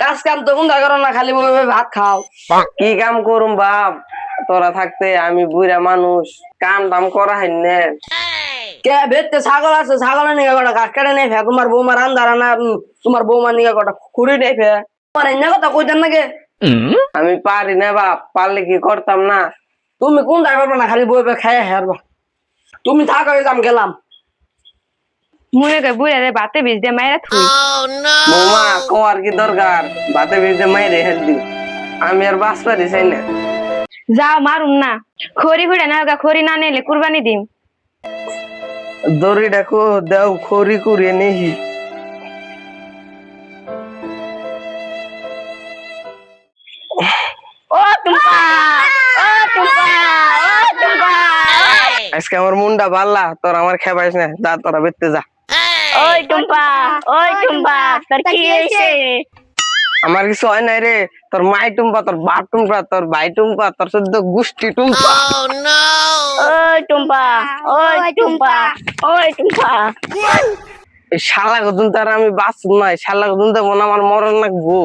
কাজ কাম তো কোনটা করো না, খালি বলবে ভাত খাও। কি কাম করুম বাপ, তোরা থাকতে আমি বুড়া মানুষ, কাম দাম করা হয় না। কে ভেততে ছাগল আছে, ছাগলের নিয়ে কটা ঘাস কেটে নেই ফে, তোমার বৌমার আন্দারা না, তোমার বৌমার নিয়ে কটা খুঁড়ি নেই ফে, তোমার এনে কথা কইতেন নাকি? আমি পারি না বাপ, পারলে কি করতাম না। তুমি কোনটা করবে না, খালি বইবে খাইয়ে হারবা। তুমি থাকো, আমি গেলাম। মনে কর বুড়া রে বাতে বীজ দিয়ে মাইরা থুই। বৌমা কোয়ার কি দরকার, ভাতে ভিজে মাইরে হেল দি, আমি আর বাস পারি চাই না। যাও মারুম না, খড়ি খুঁড়ে না খড়ি না নিলে কুরবানি দিম। দড়ি ডাকো দেও, খড়ি কুড়িয়ে নেহি। ও টুম্পা, ও টুম্পা, ও টুম্পা। আজকে আমার মুন্ডা বাল্লা, তোর আমার খেপাইস না, যা তোরা বেরতে যা। ওই টুম্পা, ওই টুম্পা, তোর কি হয়েছে? আমার কিছু হয় নাই রে, তোর মাই টুম্পা, তোর বাপ টুম্পা, তোর ভাই টুম্পা, তোর শুদ্ধ গোষ্ঠী টুম্পা। ওই টুম্পা, ওই টুম্পা, ওই টুম্পা। এই শালা গদুন তার আমি বাঁচব নাই, শালা গদুন দেব না, আমার মরণ লাগবো।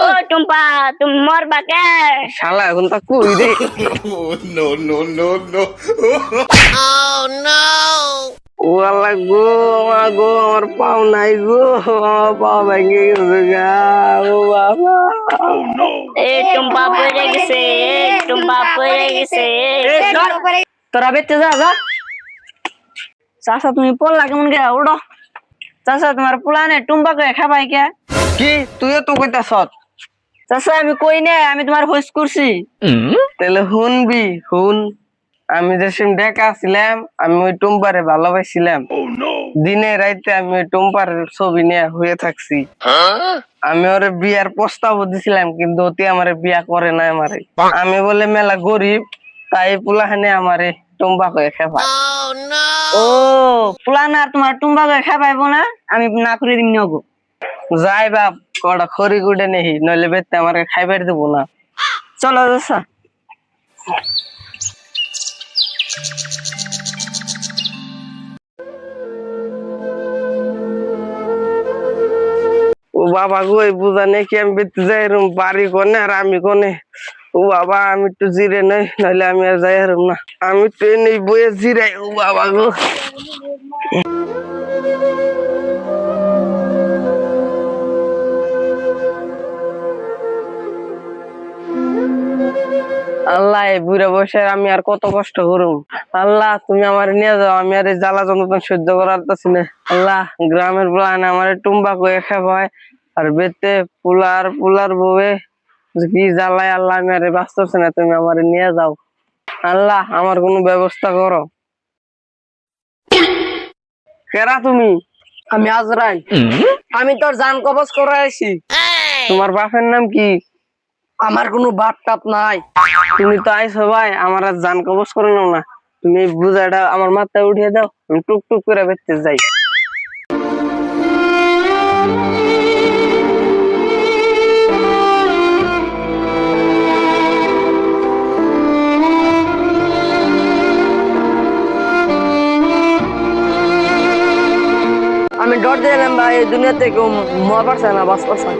ও টুম্পা, তুমি মরবা কে? শালা এখন তা কই রে। No, no, no, no. ও আল্লাহ গো, মা গো, আমার পাও নাই গো, আমার পাও ভেঙে গেছে গা, ও বাবা। এ টুম্পা পড়ে গেছে, এ টুম্পা পড়ে গেছে। তোরা বেরতে যা যা। চাষা তুমি পড়লা কেমন গে? উঠো চাষা, তোমার পোলানে টুম্পা করে খাবাই কে? কি তুইও তো কইতাছ? চাষা আমি কই না, আমি তোমার হোস করছি। তাহলে শুনবি, শুন। আমি যে সিম ঢাকা ছিলাম, আমি ওই টুম্পারে ভালোবাসছিলাম। দিনে রাইতে আমি ওই টুম্পার ছবি নিয়ে হয়ে থাকছি। আমি ওরে বিয়ার প্রস্তাব দিছিলাম, কিন্তু অতি আমারে বিয়া করে না। আমারে আমি বলে মেলা গরিব, তাই পোলাহানে আমারে টুম্পা করে খেপা। ও পোলানা তোমার টুম্পা করে খাবাইবো না, আমি না করে দিম নগো। যাই বাপ, কটা খড়ি গুড়ে নেহি, নইলে বেতে আমারে খাইবার দেবো না। চলো চাষা। ও বাবা গো, এই বুঝা নেই কি আমি বেতে যাই রুম, বাড়ি কোনে আর আমি কোনে। ও বাবা, আমি একটু জিরে নই, নইলে আমি আর যাই রুম না। আমি তো এনেই বইয়ে জিরাই। ও বাবা গো, আল্লাহ, এই বুড়া বয়সে আমি আর কত কষ্ট করুম। আল্লাহ, তুমি আমার নিয়ে যাও, আমি আর এই জ্বালা যন্ত্রণা সহ্য করার পারতাছি না। আল্লাহ, গ্রামের প্লান আমার টুম্বা করে খাওয়ায়, আর বেতে পুলার বউয়ে কি জ্বালায়। আল্লাহ, আমি আর বাঁচতেছি না, তুমি আমার নিয়ে যাও। আল্লাহ, আমার কোনো ব্যবস্থা করো। কেরা তুমি? আমি আজরাইল, আমি তোর জান কবজ করে আইছি। তোমার বাপের নাম কি? আমার কোনো বাপ টাপ নাই। তুমি তো আইসো ভাই, আমার আর জান কবজ করে নাও না। তুমি এই বুঝাটা আমার মাথায় উঠিয়ে দাও, আমি টুক টুক করে বেঁচতে যাই। আমি ডর দিলাম ভাই, এই দুনিয়াতে কেউ মর পারছে না, বাস পারছে।